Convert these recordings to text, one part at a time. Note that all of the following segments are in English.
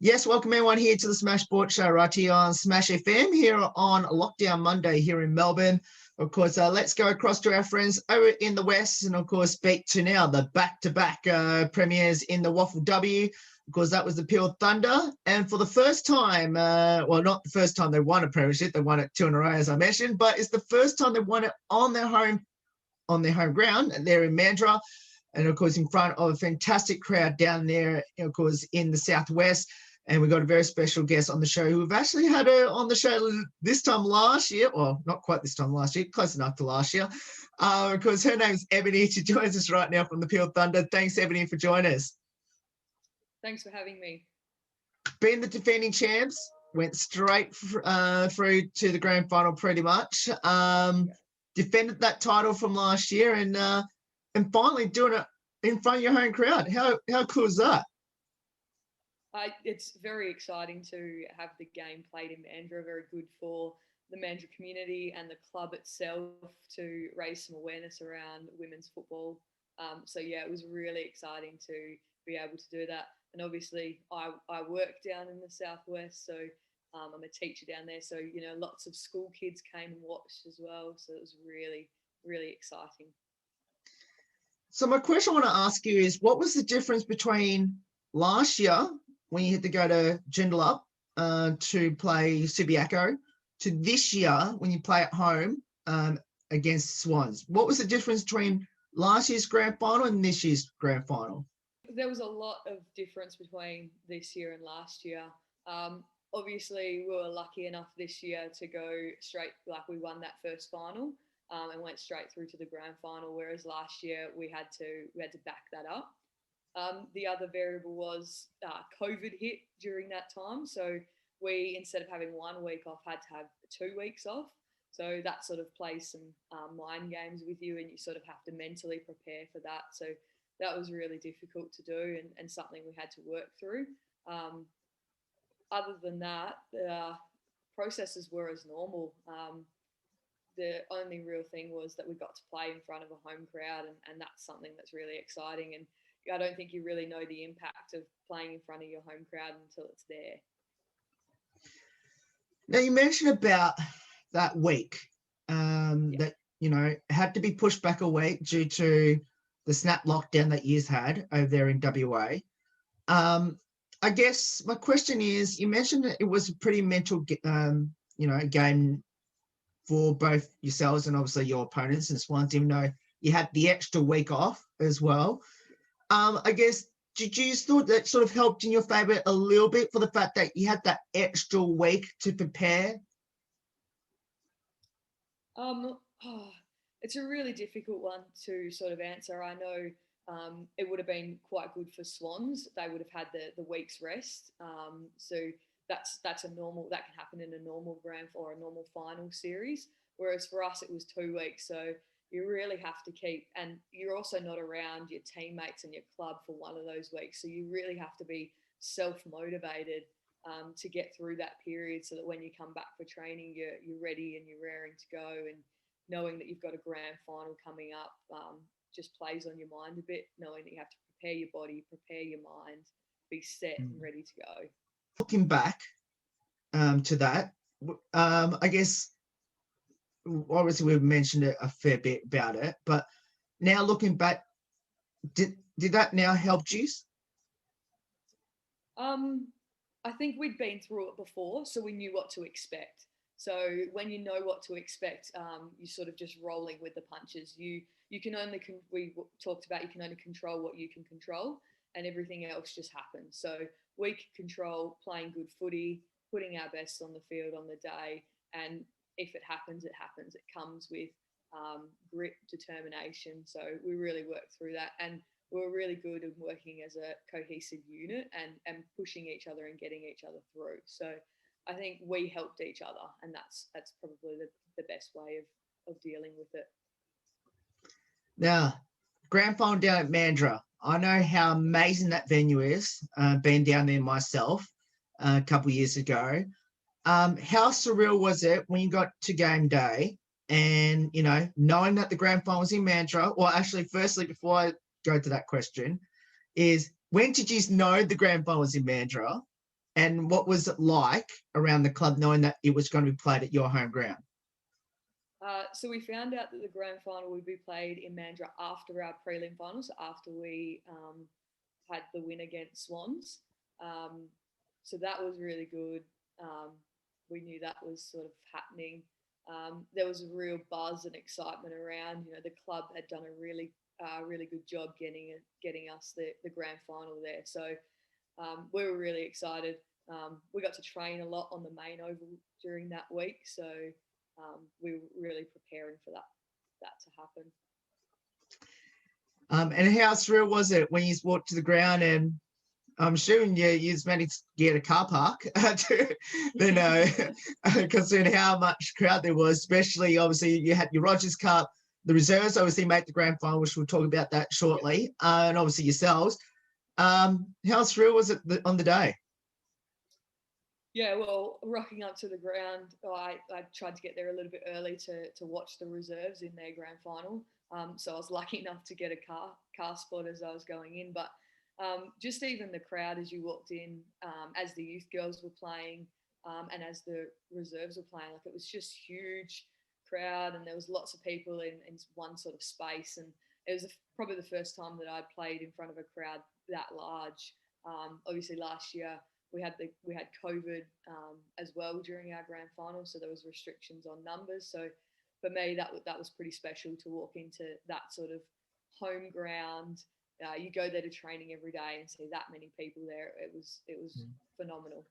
Yes, welcome everyone here to the Smash Sports Show right here on Smash FM here on Lockdown Monday here in Melbourne. Of course, let's go across to our friends over in the West and, of course, speak to now the back-to-back premiers in the WAFL W. Of course, that was the Peel Thunder. And for the first time, well, not the first time they won a premiership, they won it 2 in a row, as I mentioned, but it's the first time they won it on their home ground, and they're in Mandurah. And, of course, in front of a fantastic crowd down there, of course, in the southwest. And we've got a very special guest on the show who we've actually had her on the show this time last year. Well, not quite this time last year, close enough to last year. Because her name's Ebony. She joins us right now from the Peel Thunder. Thanks, Ebony, for joining us. Thanks for having me. Being the defending champs, went straight through to the grand final pretty much. Defended that title from last year and finally doing it in front of your home crowd. How cool is that? It's very exciting to have the game played in Mandurah, very good for the Mandurah community and the club itself to raise some awareness around women's football. So, yeah, it was really exciting to be able to do that. And obviously I work down in the southwest, so I'm a teacher down there. So, you know, lots of school kids came and watched as well. So it was really, really exciting. So my question I want to ask you is, what was the difference between last year when you had to go to Joondalup to play Subiaco to this year when you play at home against Swans? What was the difference between last year's grand final and this year's grand final? There was a lot of difference between this year and last year. Obviously, we were lucky enough this year to go straight, like we won that first final and went straight through to the grand final, whereas last year we had to back that up. The other variable was COVID hit during that time. So we, instead of having 1 week off, had to have 2 weeks off. So that sort of plays some mind games with you, and you sort of have to mentally prepare for that. So that was really difficult to do and something we had to work through. Other than that, the processes were as normal. The only real thing was that we got to play in front of a home crowd, and that's something that's really exciting. And I don't think you really know the impact of playing in front of your home crowd until it's there. Now, you mentioned about that week that, you know, had to be pushed back a week due to the snap lockdown that you've had over there in WA. I guess my question is, you mentioned that it was a pretty mental, game for both yourselves and obviously your opponents and Swans, even though you had the extra week off as well. I guess, did you thought that sort of helped in your favour a little bit for the fact that you had that extra week to prepare? It's a really difficult one to sort of answer. I know it would have been quite good for Swans. They would have had the week's rest. So that's a normal, that can happen in a normal grand or a normal final series. Whereas for us, it was 2 weeks. So you really have to keep, and you're also not around your teammates and your club for one of those weeks. So you really have to be self-motivated to get through that period, so that when you come back for training, you're ready and you're raring to go. And knowing that you've got a grand final coming up just plays on your mind a bit, knowing that you have to prepare your body, prepare your mind, be set and ready to go. Looking back to that, I guess, obviously we've mentioned it a fair bit about it, but now looking back, did that now help you? I think we'd been through it before, so we knew what to expect. So when you know what to expect, you're sort of just rolling with the punches. You can only, we talked about, you can only control what you can control, and everything else just happens. So we can control playing good footy, putting our best on the field on the day, and if it happens, it happens. It comes with grit, determination. So we really worked through that, and we were really good at working as a cohesive unit and pushing each other and getting each other through. So I think we helped each other, and that's probably the best way of dealing with it. Now, grand final down at Mandurah. I know how amazing that venue is, been down there myself a couple of years ago. How surreal was it when you got to game day and, you know, knowing that the grand final was in Mandurah? Well, actually, firstly, before I go to that question, is when did you know the grand final was in Mandurah? And what was it like around the club knowing that it was going to be played at your home ground? So we found out that the grand final would be played in Mandurah after our prelim finals, after we had the win against Swans. So that was really good. We knew that was sort of happening. There was a real buzz and excitement around. You know, the club had done a really good job getting us the grand final there. So we were really excited. We got to train a lot on the main oval during that week, so we were really preparing for that to happen. And how surreal was it when you walked to the ground? And I'm assuming you managed to get a car park to, considering how much crowd there was. Especially, obviously, you had your Rogers Cup, the reserves obviously made the grand final, which we'll talk about that shortly, and obviously yourselves. How surreal was it on the day? Yeah, well, rocking up to the ground, I tried to get there a little bit early to watch the reserves in their grand final. So I was lucky enough to get a car spot as I was going in. But just even the crowd as you walked in, as the youth girls were playing, and as the reserves were playing, like it was just huge crowd, and there was lots of people in one sort of space. And it was probably the first time that I'd played in front of a crowd that large. Obviously, last year we had COVID as well during our grand final, so there was restrictions on numbers. So for me, that was pretty special to walk into that sort of home ground. You go there to training every day and see that many people there. It was phenomenal.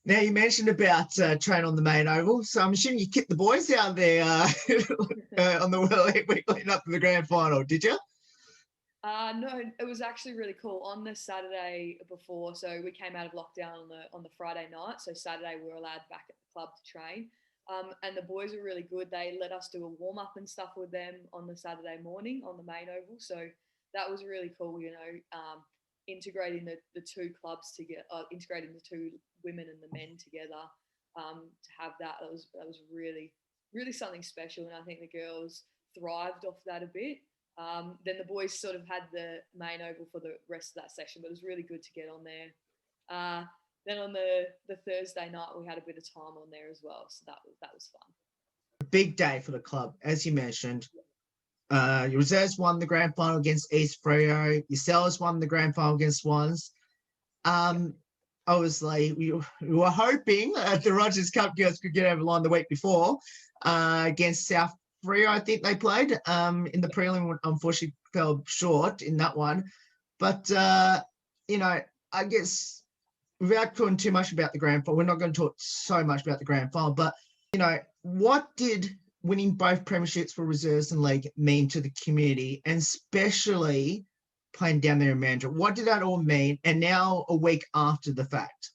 Now, you mentioned about train on the main oval, so I'm assuming you kicked the boys out there on the week leading up to the grand final, did you? No, it was actually really cool. On the Saturday before, so we came out of lockdown on the Friday night. So Saturday we were allowed back at the club to train, and the boys were really good. They let us do a warm up and stuff with them on the Saturday morning on the main oval. So that was really cool. You know, integrating the two clubs together, integrating the two women and the men together. To have that was really something special, and I think the girls thrived off that a bit. Then the boys sort of had the main oval for the rest of that session, but it was really good to get on there. Then on the Thursday night, we had a bit of time on there as well, so that was fun. A big day for the club, as you mentioned. Your reserves won the grand final against East Freo. Yourselves won the grand final against Swans. Obviously, we were hoping the Rogers Cup girls could get over the line the week before against South Freo, I think they played in the prelim. Unfortunately, fell short in that one. But, you know, I guess without talking too much about the grand final, we're not going to talk so much about the grand final. But, you know, what did winning both premierships for reserves and league mean to the community, and especially playing down there in Mandurah? What did that all mean? And now a week after the fact.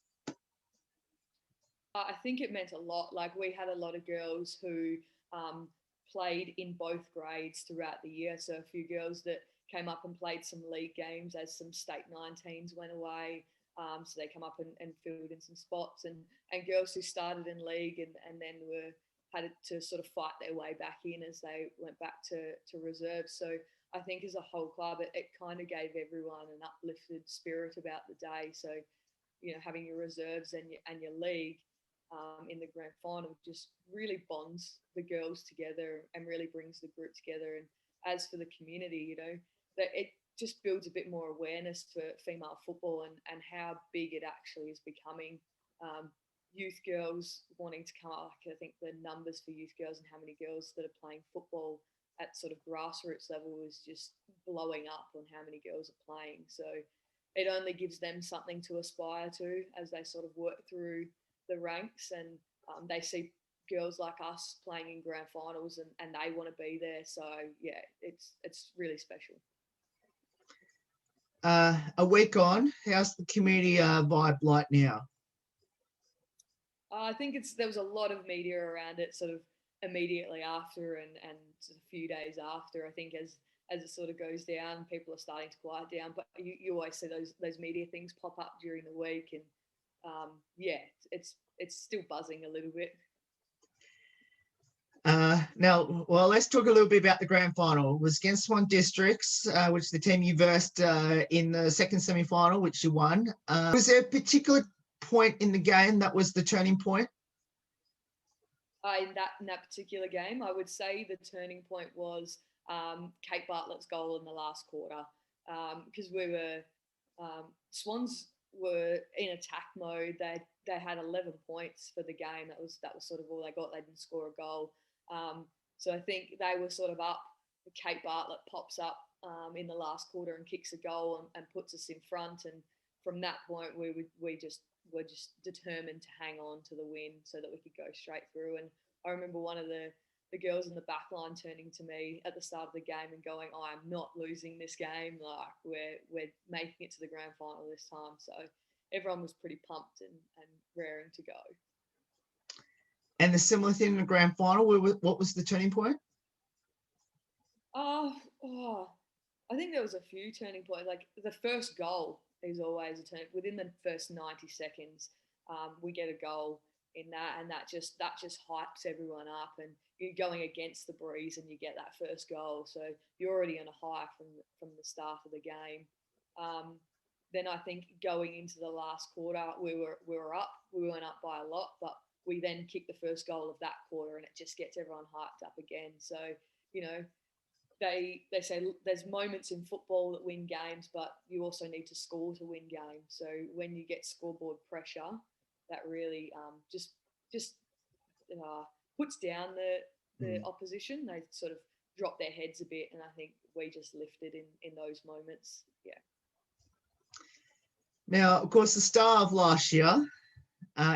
I think it meant a lot. Like, we had a lot of girls who played in both grades throughout the year. So a few girls that came up and played some league games as some state 19s went away. So they come up and filled in some spots, and girls who started in league and then had to sort of fight their way back in as they went back to reserve. So I think as a whole club, it kind of gave everyone an uplifted spirit about the day. So, you know, having your reserves and your league in the grand final just really bonds the girls together and really brings the group together. And as for the community, you know, that it just builds a bit more awareness for female football and how big it actually is becoming. Youth girls wanting to come up, I think the numbers for youth girls and how many girls that are playing football at sort of grassroots level is just blowing up on how many girls are playing. So it only gives them something to aspire to as they sort of work through the ranks, and they see girls like us playing in grand finals and they want to be there. So yeah, it's really special. A week on, how's the community vibe like now? I think there was a lot of media around it sort of immediately after and sort of a few days after. I think as it sort of goes down, people are starting to quiet down, but you always see those media things pop up during the week, and yeah, it's still buzzing a little bit. Now, well, let's talk a little bit about the grand final. It was against Swans Districts, which the team you versed in the second semi-final, which you won. Was there a particular point in the game that was the turning point? In that particular game, I would say the turning point was Kate Bartlett's goal in the last quarter, because Swans were in attack mode. They had 11 points for the game. That was sort of all they got. They didn't score a goal. So I think they were sort of up. Kate Bartlett pops up in the last quarter and kicks a goal and puts us in front. And from that point, we were just determined to hang on to the win so that we could go straight through. And I remember one of the girls in the back line turning to me at the start of the game and going, "I am not losing this game. Like we're making it to the grand final this time." So everyone was pretty pumped and raring to go. And the similar thing in the grand final, what was the turning point? I think there was a few turning points. Like the first goal is always a turn. Within the first 90 seconds, we get a goal in that, and that just hypes everyone up. And you're going against the breeze, and you get that first goal, so you're already on a high from the start of the game. Then I think going into the last quarter, we were up. We weren't up by a lot, but we then kicked the first goal of that quarter, and it just gets everyone hyped up again. So, you know, they say there's moments in football that win games, but you also need to score to win games. So when you get scoreboard pressure, that really just puts down the opposition. They sort of drop their heads a bit, and I think we just lifted in those moments. Yeah. Now, of course, the star of last year,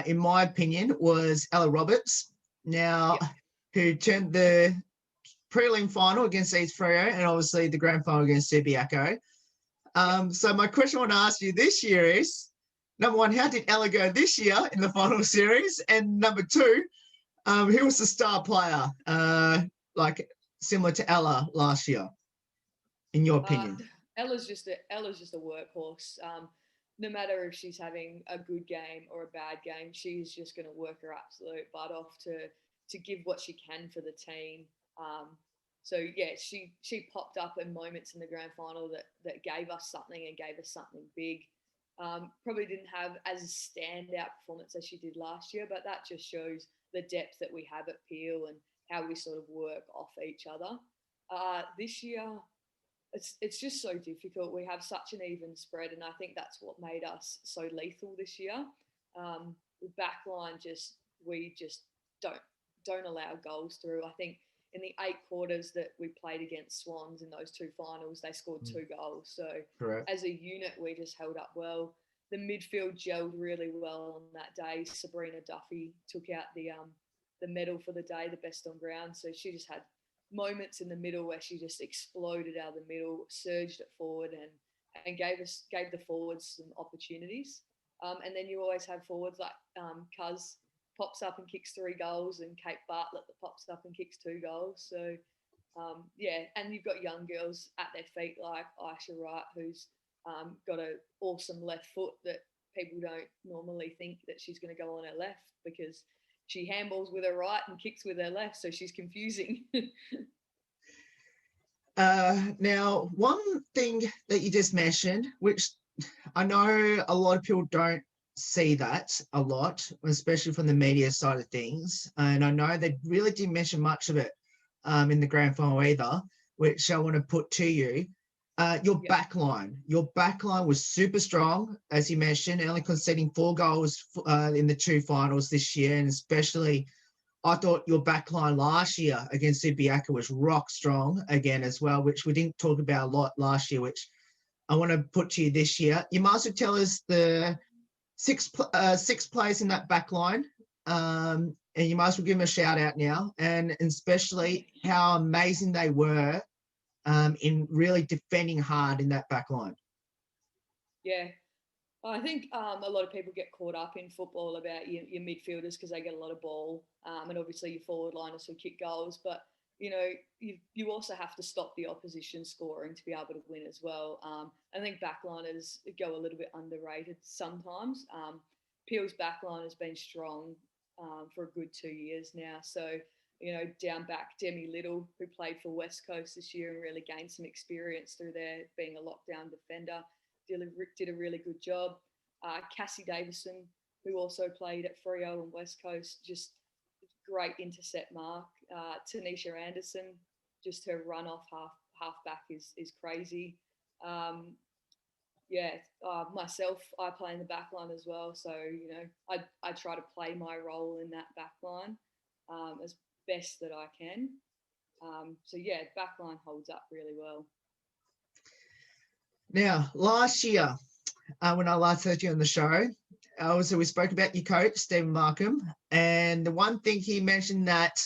in my opinion, was Ella Roberts. Now, who turned the prelim final against East Freo and obviously the grand final against Subiaco. So my question I want to ask you this year is, number one, how did Ella go this year in the final series? And number two, who was the star player, like similar to Ella last year, in your opinion? Ella's just a workhorse. No matter if she's having a good game or a bad game, she's just going to work her absolute butt off to give what she can for the team. So yeah, she popped up in moments in the grand final that gave us something and gave us something big. Probably didn't have as a standout performance as she did last year, but that just shows the depth that we have at Peel and how we sort of work off each other. This year, it's just so difficult. We have such an even spread, and I think that's what made us so lethal this year. The back line we just don't allow goals through. I think in the 8 quarters that we played against Swans in those 2 finals, they scored 2 goals. So Correct. As a unit, we just held up well. The midfield gelled really well on that day. Sabrina Duffy took out the medal for the day, the best on ground. So she just had moments in the middle where she just exploded out of the middle, surged it forward, and gave the forwards some opportunities. And then you always have forwards like Cuz pops up and kicks 3 goals, and Kate Bartlett that pops up and kicks 2 goals. So and you've got young girls at their feet like Aisha Wright, who's got an awesome left foot that people don't normally think that she's going to go on her left, because she handballs with her right and kicks with her left, so she's confusing. Now, one thing that you just mentioned, which I know a lot of people don't see that a lot, especially from the media side of things, and I know they really didn't mention much of it in the grand final either, which I want to put to you. Your backline was super strong, as you mentioned, only conceding 4 goals in the 2 finals this year, and especially I thought your backline last year against Subiaco was rock strong again as well, which we didn't talk about a lot last year, which I want to put to you this year. You might as well tell us the 6 players in that backline, and you might as well give them a shout out now, and especially how amazing they were in really defending hard in that back line. Yeah. I think a lot of people get caught up in football about your midfielders because they get a lot of ball, and obviously your forward liners who kick goals. But, you know, you also have to stop the opposition scoring to be able to win as well. I think backliners go a little bit underrated sometimes. Peel's backline has been strong for a good 2 years now. So down back Demi Little, who played for West Coast this year and really gained some experience through there being a lockdown defender, did a really good job. Cassie Davison, who also played at Freo and West Coast, just great intercept mark. Tanisha Anderson, just her run off halfback is crazy. Myself, I play in the back line as well. So, I try to play my role in that back line as best that I can. Back line holds up really well. Now, last year, when I last heard you on the show, also we spoke about your coach, Stephen Markham, and the one thing he mentioned that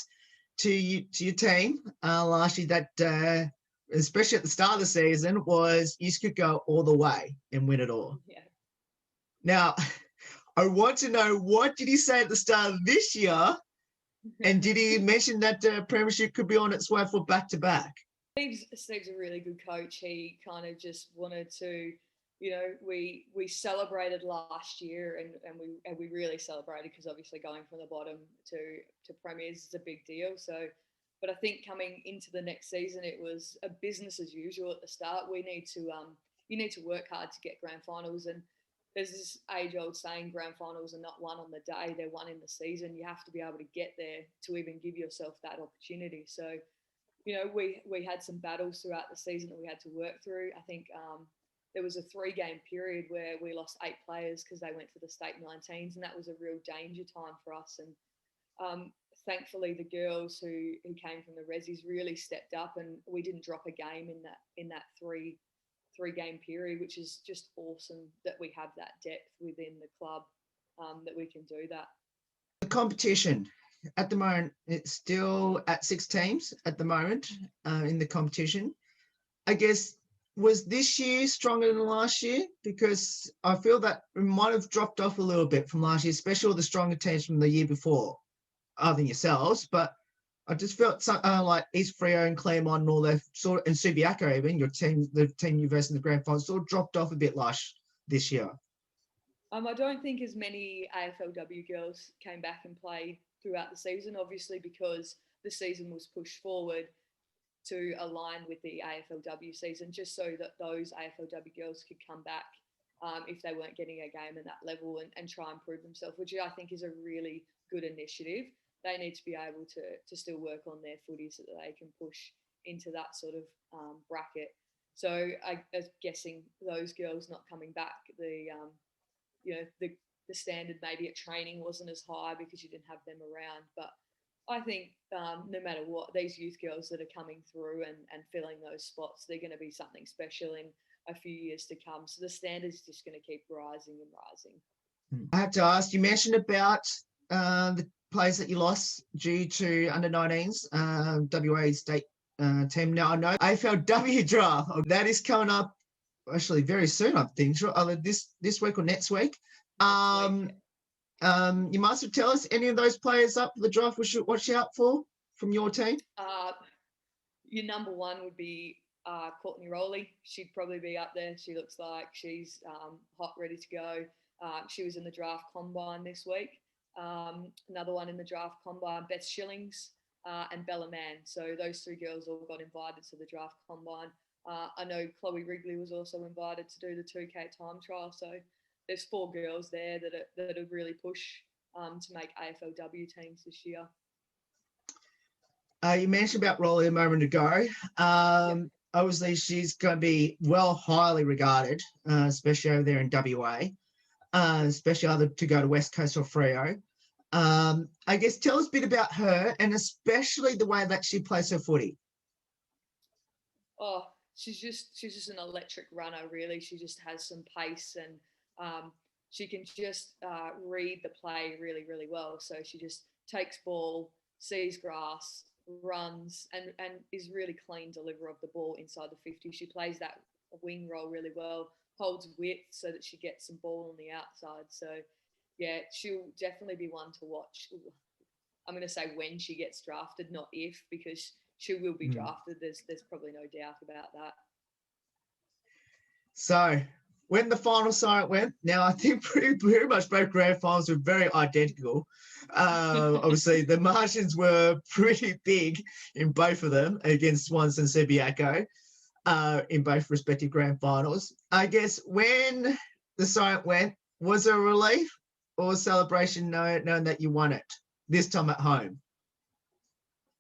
to your team last year that especially at the start of the season, was you could go all the way and win it all. Yeah. Now, I want to know, what did he say at the start of this year? And did he mention that Premiership could be on its way for back-to-back? Steve's a really good coach. He kind of just wanted to, we celebrated last year and we really celebrated because obviously going from the bottom to Premiers is a big deal. So, but I think coming into the next season, it was a business as usual at the start. You need to work hard to get grand finals, and there's this age-old saying, grand finals are not won on the day, they're won in the season. You have to be able to get there to even give yourself that opportunity. So, we had some battles throughout the season that we had to work through. I think there was a 3-game period where we lost 8 players because they went to the state 19s, and that was a real danger time for us. And thankfully, the girls who came from the Resis really stepped up, and we didn't drop a game in that three-game period, which is just awesome that we have that depth within the club, that we can do that. The competition at the moment, it's still at 6 teams at the moment in the competition. I guess, was this year stronger than last year? Because I feel that it might have dropped off a little bit from last year, especially all the stronger teams from the year before, other than yourselves. But I just felt like East Freo and Claremont and all that sort of, and Subiaco even, the team you versed in the grand final, sort of dropped off a bit this year. I don't think as many AFLW girls came back and played throughout the season, obviously because the season was pushed forward to align with the AFLW season, just so that those AFLW girls could come back if they weren't getting a game at that level and try and prove themselves, which I think is a really good initiative. They need to be able to still work on their footy so that they can push into that sort of bracket. So I was guessing those girls not coming back, the standard maybe at training wasn't as high because you didn't have them around. But I think no matter what, these youth girls that are coming through and filling those spots, they're going to be something special in a few years to come. So the standard's just going to keep rising and rising. I have to ask, you mentioned about the players that you lost due to under-19s, WA state team. Now, I know AFLW draft, that is coming up actually very soon, I think, either this week or next week. You must have tell us any of those players up for the draft we should watch out for from your team. Your number one would be Courtney Rowley. She'd probably be up there. She looks like she's hot, ready to go. She was in the draft combine this week. Another one in the draft combine, Beth Shillings and Bella Mann. So those 3 girls all got invited to the draft combine. I know Chloe Wrigley was also invited to do the 2K time trial. So there's 4 girls there that have really pushed to make AFLW teams this year. You mentioned about Rowley a moment ago. Obviously, she's going to be highly regarded, especially over there in WA, especially either to go to West Coast or Freo. I guess tell us a bit about her and especially the way that she plays her footy. Oh, she's just an electric runner, really. She just has some pace and she can just read the play really, really well. So she just takes ball, sees grass, runs, and is really clean deliverer of the ball inside the 50. She plays that wing role really well, holds width so that she gets some ball on the outside. So, yeah, she'll definitely be one to watch. I'm going to say when she gets drafted, not if, because she will be drafted. There's probably no doubt about that. So when the final siren went, now I think pretty much both grand finals were very identical. Obviously, the margins were pretty big in both of them against Swans and Subiaco in both respective grand finals. I guess when the siren went, was it a relief or a celebration knowing that you won it, this time at home?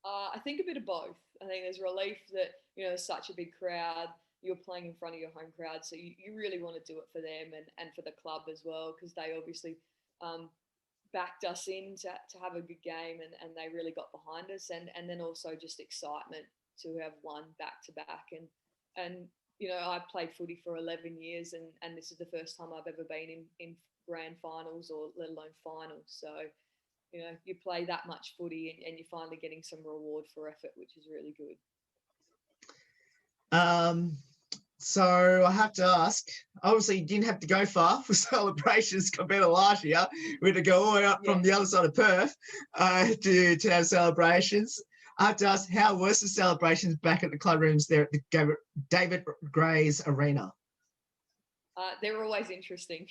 I think a bit of both. I think there's relief that, there's such a big crowd. You're playing in front of your home crowd, so you really want to do it for them and for the club as well, because they obviously backed us in to have a good game, and they really got behind us, and then also just excitement to have won back to back. And I played footy for 11 years, and this is the first time I've ever been in grand finals, or let alone finals. So you play that much footy, and you're finally getting some reward for effort, which is really good. So I have to ask, obviously you didn't have to go far for celebrations compared to last year. We had to go all the way up from the other side of Perth to have celebrations. I have to ask, how was the celebrations back at the club rooms there at the David Gray's Arena? They're always interesting.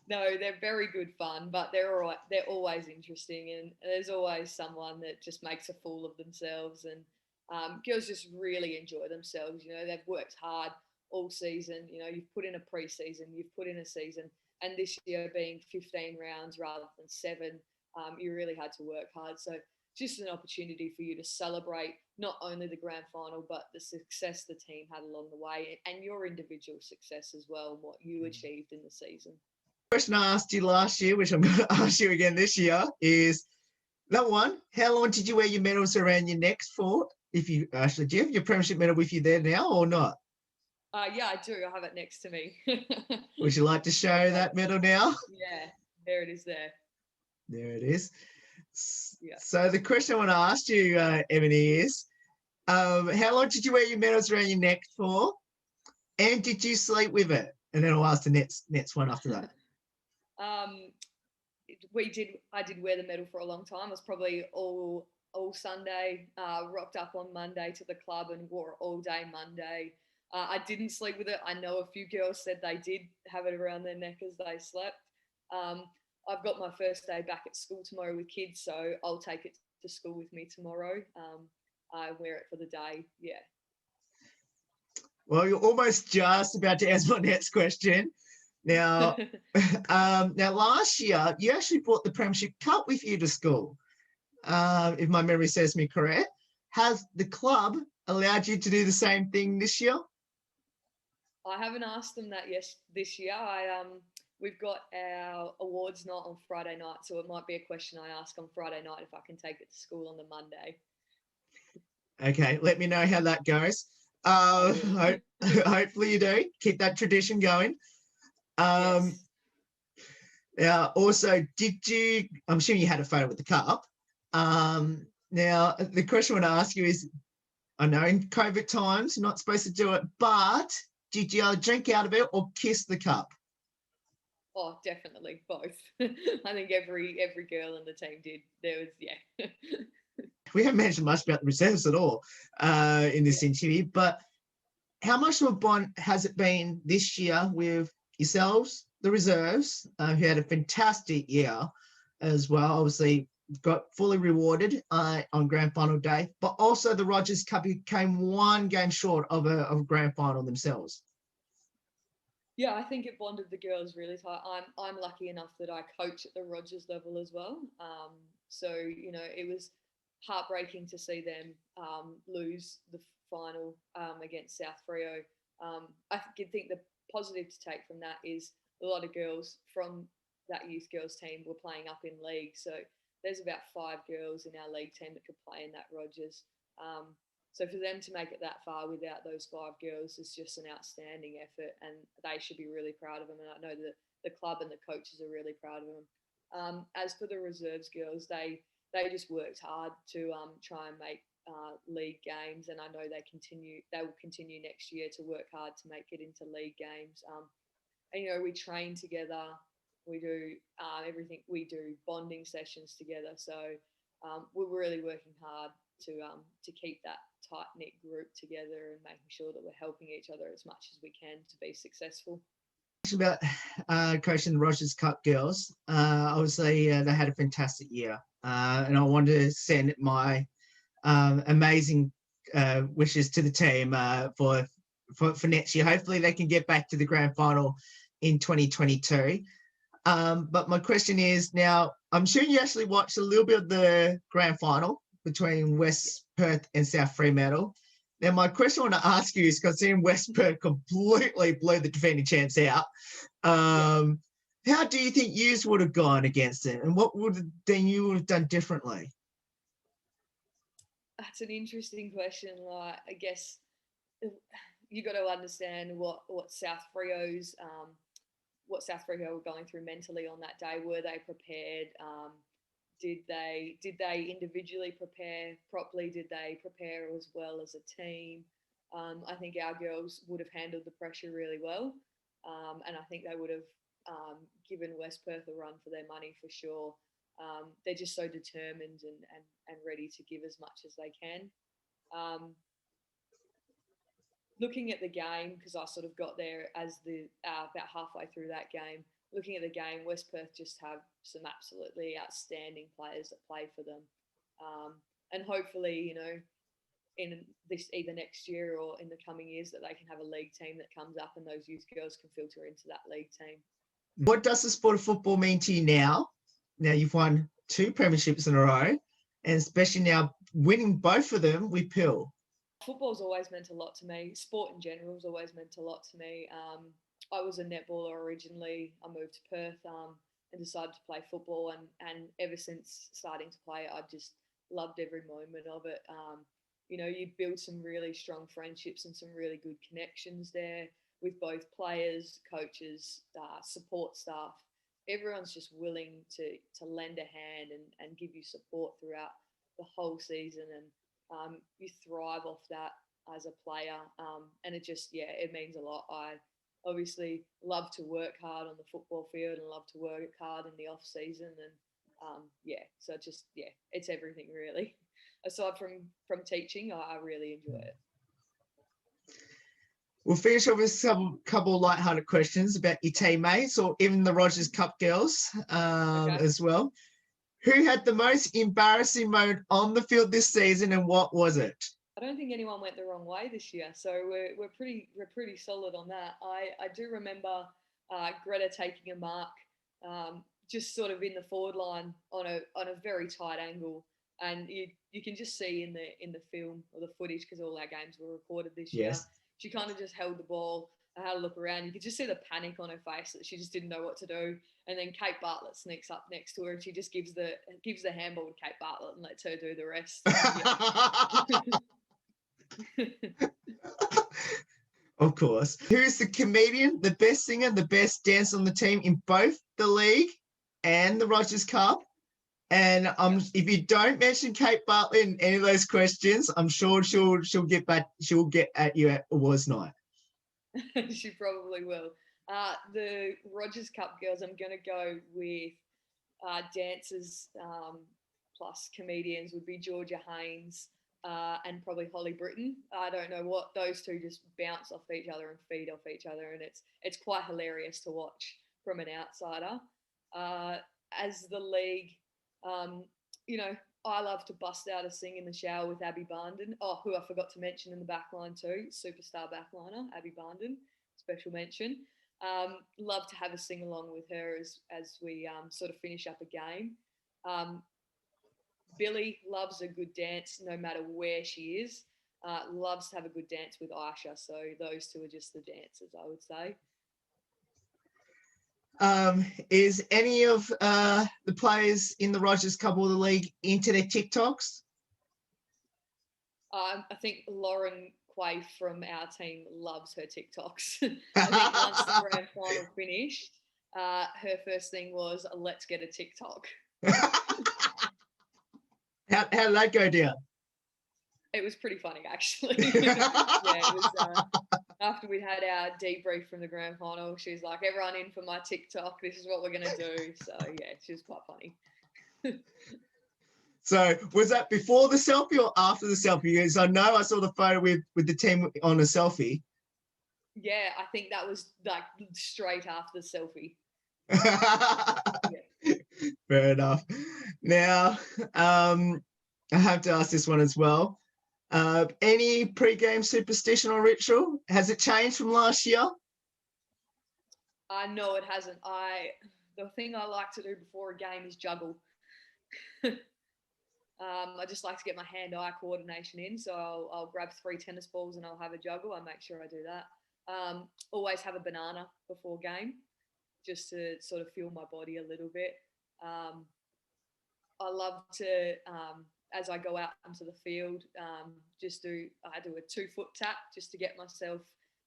No, they're very good fun, but they're always interesting, and there's always someone that just makes a fool of themselves, and girls just really enjoy themselves. They've worked hard all season. You've put in a pre-season, you've put in a season, and this year being 15 rounds rather than 7, you really had to work hard. So just an opportunity for you to celebrate not only the grand final, but the success the team had along the way, and your individual success as well, and what you achieved in the season. The question I asked you last year, which I'm going to ask you again this year, is that one, how long did you wear your medals around your neck for? If you actually, do you have your Premiership medal with you there now or not? Yeah, I do. I have it next to me. Would you like to show that medal now? Yeah, there it is there. There it is. Yeah. So the question I want to ask you, Ebony, is how long did you wear your medals around your neck for? And did you sleep with it? And then I'll ask the next one after that. I did wear the medal for a long time. It was probably all Sunday, rocked up on Monday to the club and wore it all day Monday. I didn't sleep with it. I know a few girls said they did have it around their neck as they slept. I've got my first day back at school tomorrow with kids, so I'll take it to school with me tomorrow. I wear it for the day, yeah. Well, you're almost just about to answer my next question. Now, now last year, you actually brought the Premiership Cup with you to school, if my memory serves me correct. Has the club allowed you to do the same thing this year? I haven't asked them that this year. We've got our awards night on Friday night, so it might be a question I ask on Friday night if I can take it to school on the Monday. Okay, let me know how that goes. Hopefully you do. Keep that tradition going. Yes. Now, also, I'm assuming you had a photo with the cup. Now, the question I want to ask you is, I know in COVID times, you're not supposed to do it, but did you drink out of it or kiss the cup? Oh, definitely both. I think every girl in the team did. There was, yeah. We haven't mentioned much about the reserves at all in this interview, but how much of a bond has it been this year with yourselves, the reserves, who had a fantastic year as well? Obviously, got fully rewarded on grand final day, but also the Rogers Cup came one game short of a grand final themselves. Yeah, I think it bonded the girls really tight. I'm lucky enough that I coach at the Rogers level as well. So it was heartbreaking to see them lose the final against South Freo. I think the positive to take from that is a lot of girls from that youth girls team were playing up in league. So there's about 5 girls in our league team that could play in that Rogers. So for them to make it that far without those 5 girls is just an outstanding effort, and they should be really proud of them. And I know that the club and the coaches are really proud of them. As for the reserves girls, they just worked hard to try and make league games, and I know they will continue next year to work hard to make it into league games. And we train together, we do everything, we do bonding sessions together. So we're really working hard to keep that tight-knit group together and making sure that we're helping each other as much as we can to be successful. About coaching the Rogers Cup girls, obviously they had a fantastic year, and I want to send my amazing wishes to the team for next year. Hopefully they can get back to the grand final in 2022. But my question is, now I'm sure you actually watched a little bit of the grand final between West Perth and South Fremantle. Now, my question I want to ask you is, considering West Perth completely blew the defending champs out, how do you think you would have gone against them, and what would you have done differently? That's an interesting question. Like, I guess you got to understand what South Freo's were going through mentally on that day. Were they prepared? Did they individually prepare properly? Did they prepare as well as a team? I think our girls would have handled the pressure really well, and I think they would have given West Perth a run for their money for sure. They're just so determined and ready to give as much as they can. Looking at the game, because I sort of got there as about halfway through that game. Looking at the game, West Perth just have some absolutely outstanding players that play for them, and hopefully, in this either next year or in the coming years, that they can have a league team that comes up and those youth girls can filter into that league team. What does the sport of football mean to you now? Now you've won 2 premierships in a row, and especially now winning both of them with Pill. Football's always meant a lot to me. Sport in general has always meant a lot to me. I was a netballer originally. I moved to Perth and decided to play football, and ever since starting to play, I just loved every moment of it. You build some really strong friendships and some really good connections there with both players, coaches, support staff. Everyone's just willing to lend a hand and give you support throughout the whole season, and you thrive off that as a player, and it means a lot. I obviously love to work hard on the football field and love to work hard in the off season, and it's everything really. Aside from teaching, I really enjoy it. We'll finish off with some couple of lighthearted questions about your teammates or even the Rogers Cup girls as well. Who had the most embarrassing moment on the field this season, and what was it? I don't think anyone went the wrong way this year, so we're pretty solid on that. I do remember Greta taking a mark just sort of in the forward line on a very tight angle, and you can just see in the film or the footage, because all our games were recorded this year. She kind of just held the ball. I had a look around. You could just see the panic on her face that she just didn't know what to do. And then Kate Bartlett sneaks up next to her, and she just gives the handball to Kate Bartlett and lets her do the rest. Of course. Who's the comedian, the best singer, the best dancer on the team in both the league and the Rogers Cup? And if you don't mention Kate Bartlett in any of those questions, I'm sure she'll get at you at awards night. She probably will. The Rogers Cup girls, I'm going to go with dancers plus comedians would be Georgia Haynes and probably Holly Britton. I don't know what, those two just bounce off each other and feed off each other, and it's quite hilarious to watch from an outsider. As the league, I love to bust out a sing in the shower with Abby Barnden. Oh, who I forgot to mention in the back line too, superstar backliner, Abby Barnden, special mention. Love to have a sing along with her as we sort of finish up a game. Billy loves a good dance no matter where she is. Loves to have a good dance with Aisha. So those two are just the dancers, I would say. Is any of the players in the Rogers Cup or the league into their TikToks? I think Lauren Quay from our team loves her TikToks. I think once the grand final finished, her first thing was, let's get a TikTok. How did that go down? It was pretty funny, actually. Yeah, it was after we had our debrief from the grand final. She was like, everyone in for my TikTok. This is what we're going to do. So, yeah, she was quite funny. So was that before the selfie or after the selfie? Because I know I saw the photo with the team on a selfie. Yeah, I think that was like straight after the selfie. Yeah. Fair enough. Now, I have to ask this one as well. Any pre-game superstition or ritual? Has it changed from last year? No, it hasn't. The thing I like to do before a game is juggle. I just like to get my hand-eye coordination in, so I'll grab 3 tennis balls and I'll have a juggle. I make sure I do that. Always have a banana before game, just to sort of feel my body a little bit. I love to, as I go out into the field, I do a 2-foot tap just to get myself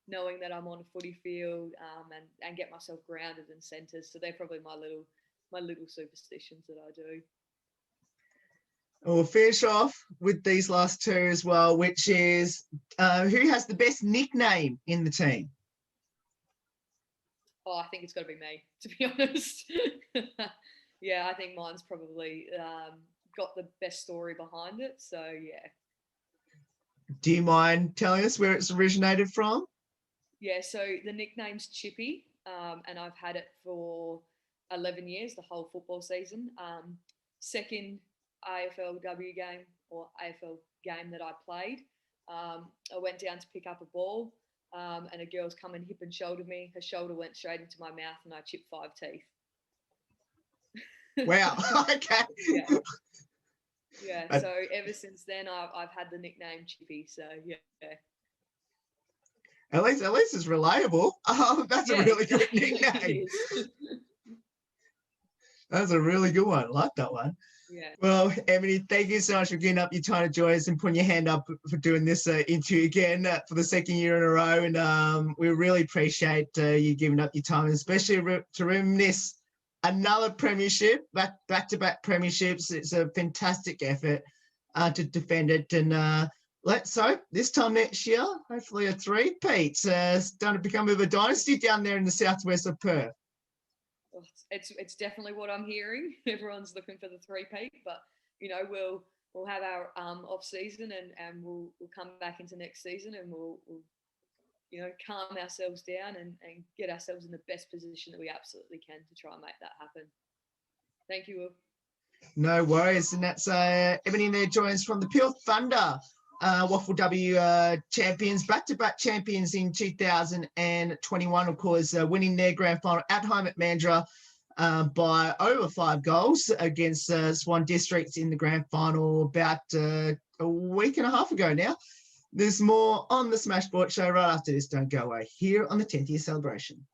knowing that I'm on a footy field, and get myself grounded and centred. So they're probably my little superstitions that I do. We'll finish off with these last two as well, which is who has the best nickname in the team? Oh, I think it's got to be me, to be honest. Yeah, I think mine's probably got the best story behind it. So, yeah. Do you mind telling us where it's originated from? Yeah, so the nickname's Chippy, and I've had it for 11 years, the whole football season. Second AFLW game or AFL game that I played, I went down to pick up a ball, and a girl's come and hip and shouldered me. Her shoulder went straight into my mouth and I chipped 5 teeth. Wow. Okay. Yeah. Yeah. So ever since then, I've had the nickname Chippy. So yeah. At least it's relatable. That's a really good nickname. That's a really good one. I like that one. Yeah. Well, Ebony, thank you so much for getting up your time to join us and putting your hand up for doing this interview again for the second year in a row. And we really appreciate you giving up your time, especially to reminisce another premiership, back-to-back premierships. It's a fantastic effort to defend it. And let's hope this time next year, hopefully a three-peat. It's going to become a bit of a dynasty down there in the southwest of Perth. It's definitely what I'm hearing. Everyone's looking for the three-peat, but we'll have our off season and we'll come back into next season and we'll calm ourselves down and get ourselves in the best position that we absolutely can to try and make that happen. Thank you, Will. No worries, and that's Ebony there joins from the Peel Thunder. WAFL W champions, back-to-back champions in 2021, of course, winning their grand final at home at Mandurah by over 5 goals against Swans Districts in the grand final about a week and a half ago now. There's more on the Smash Sport Show right after this. Don't go away here on the 10th year celebration.